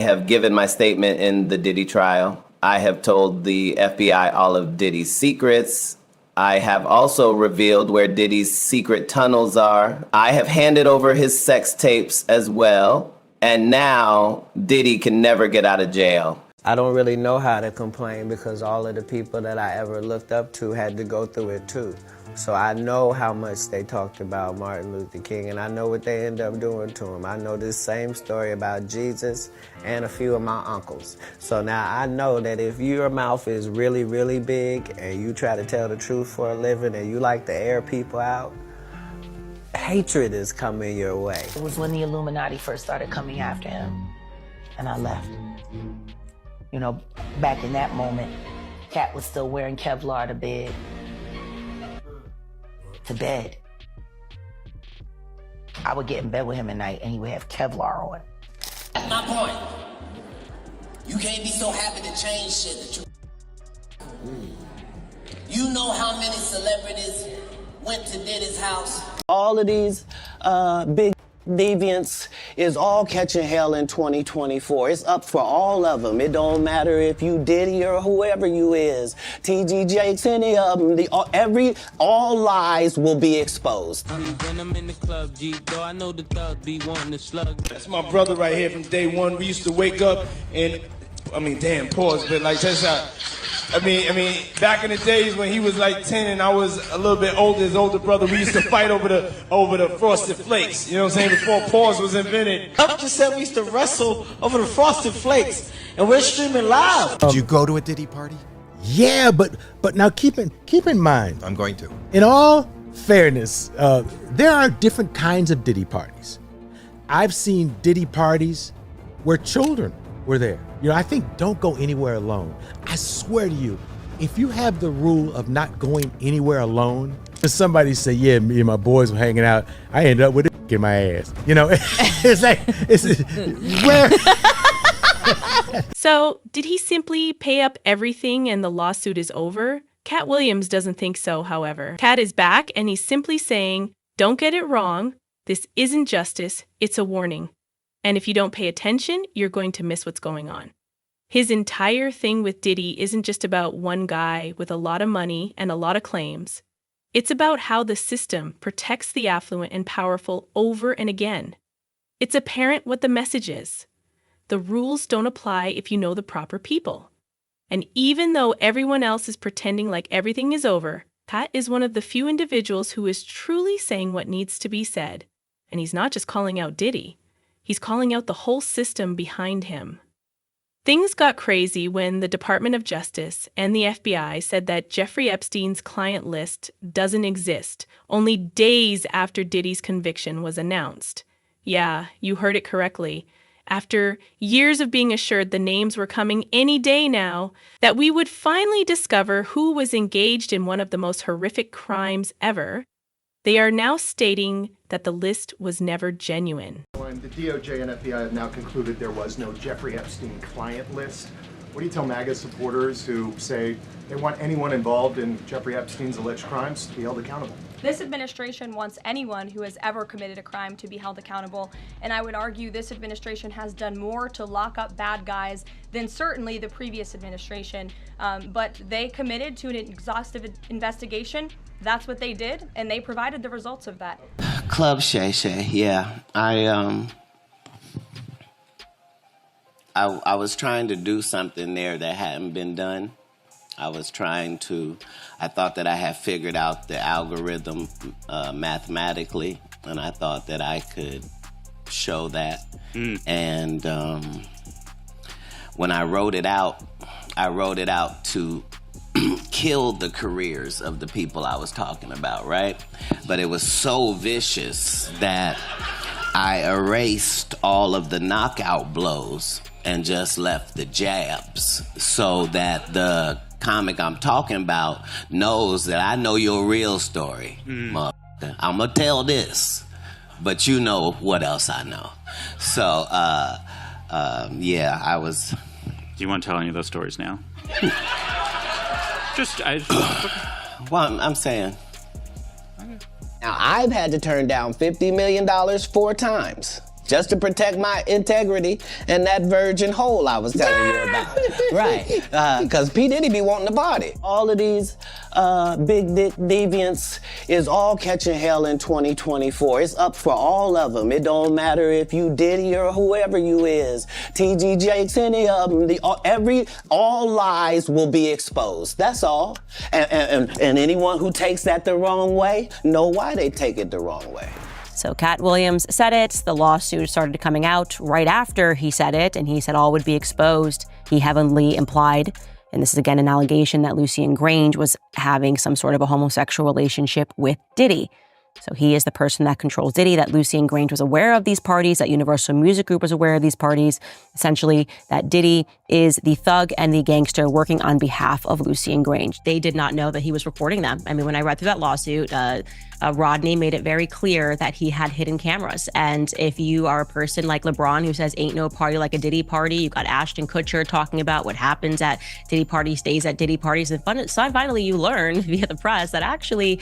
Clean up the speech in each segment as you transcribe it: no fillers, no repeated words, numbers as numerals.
I have given my statement in the Diddy trial. I have told the FBI all of Diddy's secrets. I have also revealed where Diddy's secret tunnels are. I have handed over his sex tapes as well. And now Diddy can never get out of jail. I don't really know how to complain because all of the people that I ever looked up to had to go through it too. So I know how much they talked about Martin Luther King, and I know what they end up doing to him. I know this same story about Jesus and a few of my uncles. So now I know that if your mouth is really, really big and you try to tell the truth for a living and you like to air people out, hatred is coming your way. It was when the Illuminati first started coming after him, and I left. You know, back in that moment, Katt was still wearing Kevlar to bed. I would get in bed with him at night and he would have Kevlar on. That's my point. You can't be so happy to change shit that you know how many celebrities went to Diddy's house. All of these big deviants is all catching hell in 2024. It's up for all of them. It don't matter if you Diddy or whoever you is. TG Jakes, any of them. All lies will be exposed. When I'm in the club, G, though I know the thugs be wanting to slug. That's my brother right here from day one. We used to wake up and, damn, pause, but like that's how. Back in the days when he was like 10 and I was a little bit older, his older brother, we used to fight over the Frosted Flakes. You know what I'm saying? Before pause was invented. Up just said we used to wrestle over the Frosted Flakes, and we're streaming live. Did you go to a Diddy party? Yeah, but now keep in mind. I'm going to. In all fairness, there are different kinds of Diddy parties. I've seen Diddy parties where children were there. You know, I think don't go anywhere alone. I swear to you, if you have the rule of not going anywhere alone, if somebody say, yeah, me and my boys were hanging out, I ended up with a in my ass. You know, it's like, where? So, did he simply pay up everything and the lawsuit is over? Katt Williams doesn't think so, however. Katt is back and he's simply saying, don't get it wrong. This isn't justice, it's a warning. And if you don't pay attention, you're going to miss what's going on. His entire thing with Diddy isn't just about one guy with a lot of money and a lot of claims. It's about how the system protects the affluent and powerful over and again. It's apparent what the message is. The rules don't apply if you know the proper people. And even though everyone else is pretending like everything is over, Katt is one of the few individuals who is truly saying what needs to be said. And he's not just calling out Diddy. He's calling out the whole system behind him. Things got crazy when the Department of Justice and the FBI said that Jeffrey Epstein's client list doesn't exist, only days after Diddy's conviction was announced. Yeah, you heard it correctly. After years of being assured the names were coming any day now, that we would finally discover who was engaged in one of the most horrific crimes ever, they are now stating that the list was never genuine. The DOJ and FBI have now concluded there was no Jeffrey Epstein client list. What do you tell MAGA supporters who say they want anyone involved in Jeffrey Epstein's alleged crimes to be held accountable? This administration wants anyone who has ever committed a crime to be held accountable, and I would argue this administration has done more to lock up bad guys than certainly the previous administration. But they committed to an exhaustive investigation. That's what they did, and they provided the results of that. Club Shay Shay, yeah. I was trying to do something there that hadn't been done. I thought that I had figured out the algorithm mathematically, and I thought that I could show that. And when I wrote it out to kill the careers of the people I was talking about, right? But it was so vicious that I erased all of the knockout blows and just left the jabs so that the comic I'm talking about knows that I know your real story, motherfucker. I'm gonna tell this, but you know what else I know. So, yeah, I was... Do you want to tell any of those stories now? Well, I'm saying. Now, I've had to turn down $50 million 4 times. just to protect my integrity and that virgin hole I was telling you about. Right, because P. Diddy be wanting to party. All of these big dick deviants is all catching hell in 2024. It's up for all of them. It don't matter if you Diddy or whoever you is, T.G. Jakes, any of them. All lies will be exposed. That's all. And anyone who takes that the wrong way, know why they take it the wrong way. So Katt Williams said it. The lawsuit started coming out right after he said it, and he said all would be exposed. He heavily implied, and this is again an allegation, that Lucien Grange was having some sort of a homosexual relationship with Diddy. So he is the person that controls Diddy, that Lucien Grange was aware of these parties, that Universal Music Group was aware of these parties. Essentially, that Diddy is the thug and the gangster working on behalf of Lucien Grange. They did not know that he was recording them. I mean, when I read through that lawsuit, Rodney made it very clear that he had hidden cameras. And if you are a person like LeBron who says ain't no party like a Diddy party, you got Ashton Kutcher talking about what happens at Diddy parties stays at Diddy parties. And finally you learn via the press that actually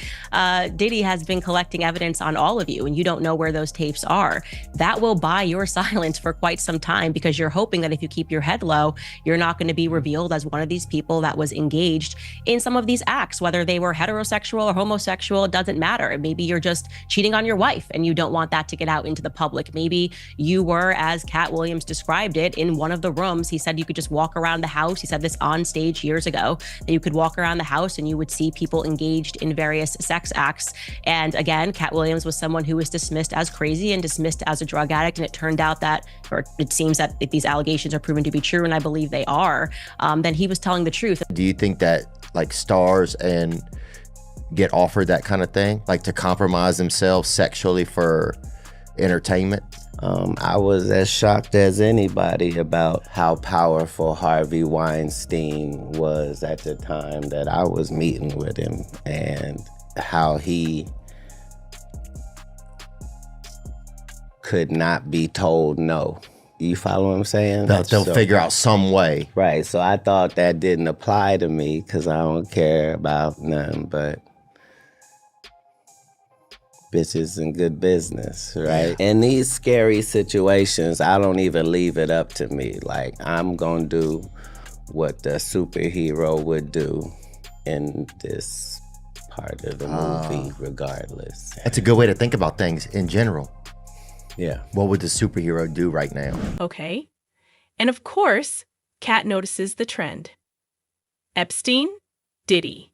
Diddy has been collecting evidence on all of you and you don't know where those tapes are. That will buy your silence for quite some time because you're hoping that if you keep your head low, you're not going to be revealed as one of these people that was engaged in some of these acts, whether they were heterosexual or homosexual, it doesn't matter. Maybe you're just cheating on your wife and you don't want that to get out into the public. Maybe you were, as Katt Williams described it, in one of the rooms. He said you could just walk around the house. He said this on stage years ago, that you could walk around the house and you would see people engaged in various sex acts. And again, Katt Williams was someone who was dismissed as crazy and dismissed as a drug addict. And it turned out that, or it seems that if these allegations are proven to be true, and I believe they are, then he was telling the truth. Do you think that like stars and get offered that kind of thing, like to compromise themselves sexually for entertainment? I was as shocked as anybody about how powerful Harvey Weinstein was at the time that I was meeting with him, and how he could not be told no. You follow what I'm saying? They'll figure out some way. Right, so I thought that didn't apply to me because I don't care about nothing but bitches and good business, right? In these scary situations, I don't even leave it up to me. Like, I'm gonna do what the superhero would do in this part of the movie, regardless. That's a good way to think about things in general. Yeah. What would the superhero do right now? Okay. And of course, Katt notices the trend. Epstein, Diddy.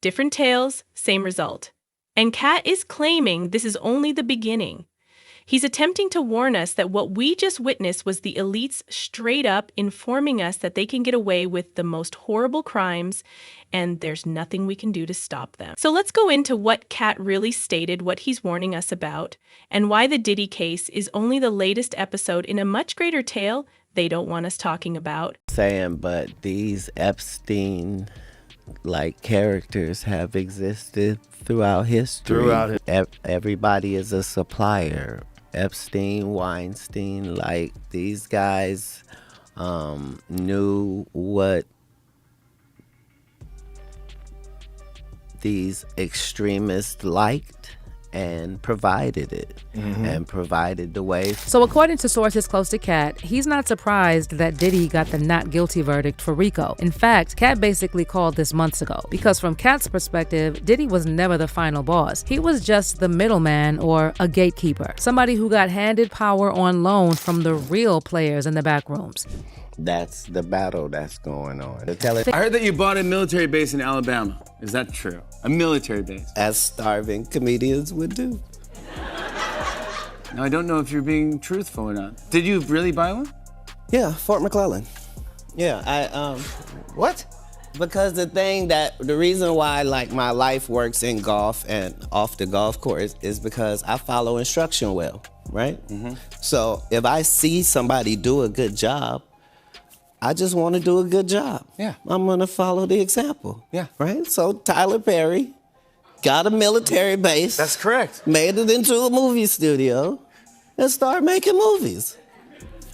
Different tales, same result. And Katt is claiming this is only the beginning. He's attempting to warn us that what we just witnessed was the elites straight up informing us that they can get away with the most horrible crimes and there's nothing we can do to stop them. So let's go into what Katt really stated, what he's warning us about, and why the Diddy case is only the latest episode in a much greater tale they don't want us talking about. But these Epstein characters have existed throughout history. Everybody is a supplier. Epstein, Weinstein, these guys knew what these extremists liked and provided it, and provided the way. So according to sources close to Katt, he's not surprised that Diddy got the not guilty verdict for RICO. In fact, Katt basically called this months ago, because from Katt's perspective, Diddy was never the final boss. He was just the middleman or a gatekeeper, somebody who got handed power on loan from the real players in the back rooms. That's the battle that's going on. I heard that you bought a military base in Alabama. Is that true? A military base? As starving comedians would do. Now, I don't know if you're being truthful or not. Did you really buy one? Yeah, Fort McClellan. Yeah, What? Because the reason why my life works in golf and off the golf course is because I follow instruction well, right? So if I see somebody do a good job, I just want to do a good job. Yeah. I'm going to follow the example. Yeah. Right? So Tyler Perry got a military base. That's correct. Made it into a movie studio and started making movies.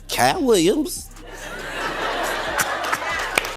Katt Williams